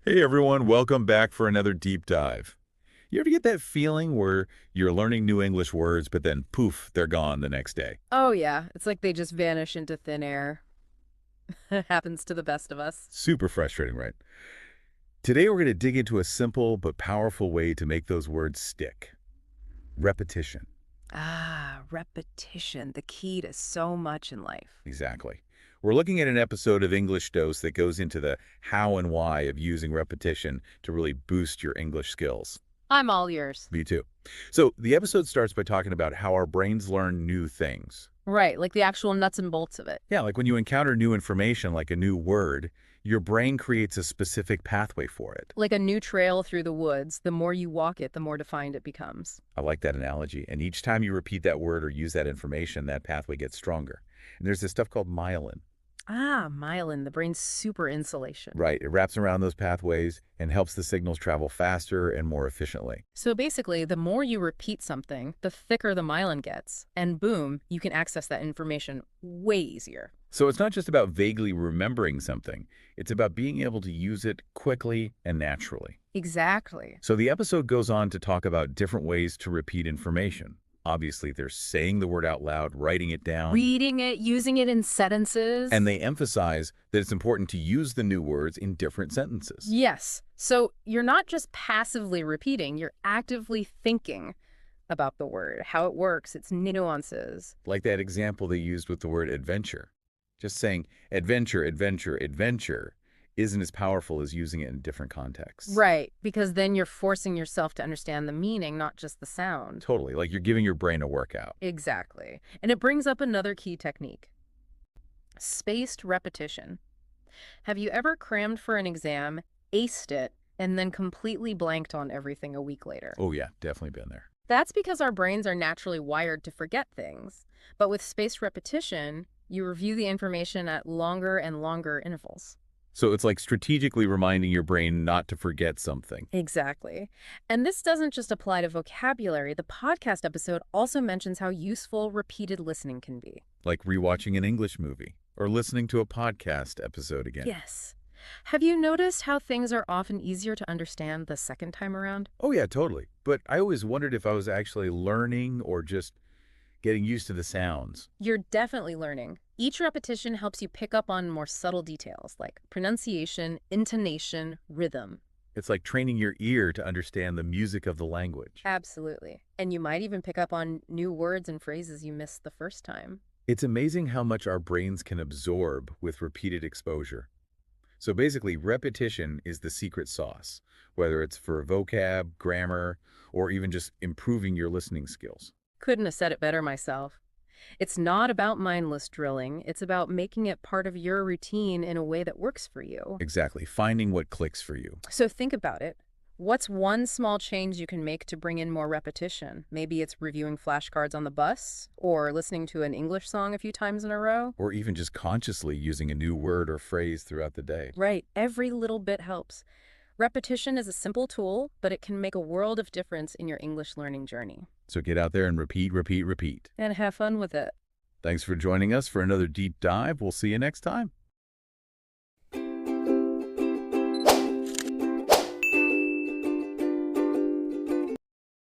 Hey everyone, welcome back for another deep dive. You ever get that feeling where you're learning new English words, but then poof, they're gone the next day? Oh, yeah. It's like they just vanish into thin air. It happens to the best of us. Super frustrating, right? Today we're going to dig into a simple but powerful way to make those words stick. Repetition. Repetition, the key to so much in life. Exactly. We're looking at an episode of English Dose that goes into the how and why of using repetition to really boost your English skills. I'm all yours. Me too. So the episode starts by talking about how our brains learn new things. Right, like the actual nuts and bolts of it. Yeah, like when you encounter new information, like a new word, your brain creates a specific pathway for it. Like a new trail through the woods, the more you walk it, the more defined it becomes. I like that analogy. And each time you repeat that word or use that information, that pathway gets stronger. And there's this stuff called myelin. Myelin, the brain's super insulation. Right. It wraps around those pathways and helps the signals travel faster and more efficiently. So basically, the more you repeat something, the thicker the myelin gets. And boom, you can access that information way easier. So it's not just about vaguely remembering something. It's about being able to use it quickly and naturally. Exactly. So the episode goes on to talk about different ways to repeat information. Obviously, they're saying the word out loud, writing it down, Reading it, using it in sentences. and they emphasize that it's important to use the new words in different sentences. Yes. So you're not just passively repeating, you're actively thinking about the word, how it works, its nuances. Like that example they used with the word adventure. Just saying adventure, adventure, adventure isn't as powerful as using it in different contexts. Right, because then you're forcing yourself to understand the meaning, not just the sound. Totally, like you're giving your brain a workout. Exactly. And it brings up another key technique, spaced repetition. Have you ever crammed for an exam, aced it, and then completely blanked on everything a week later? Oh yeah, definitely been there. That's because our brains are naturally wired to forget things. But with spaced repetition, you review the information at longer and longer intervals. So it's like strategically reminding your brain not to forget something. Exactly. And this doesn't just apply to vocabulary. The podcast episode also mentions how useful repeated listening can be. Like rewatching an English movie or listening to a podcast episode again. Yes. Have you noticed how things are often easier to understand the second time around? Oh yeah, totally. But I always wondered if I was actually learning or just getting used to the sounds. You're definitely learning. Each repetition helps you pick up on more subtle details like pronunciation, intonation, rhythm. It's like training your ear to understand the music of the language. Absolutely. And you might even pick up on new words and phrases you missed the first time. It's amazing how much our brains can absorb with repeated exposure. So basically, repetition is the secret sauce, whether it's for vocab, grammar, or even just improving your listening skills. Couldn't have said it better myself. It's not about mindless drilling. It's about making it part of your routine in a way that works for you. Exactly, finding what clicks for you. So think about it. What's one small change you can make to bring in more repetition? Maybe it's reviewing flashcards on the bus or listening to an English song a few times in a row. Or even just consciously using a new word or phrase throughout the day. Right, every little bit helps. Repetition is a simple tool, but it can make a world of difference in your English learning journey. So get out there and repeat, repeat, repeat. And have fun with it. Thanks for joining us for another deep dive. We'll see you next time.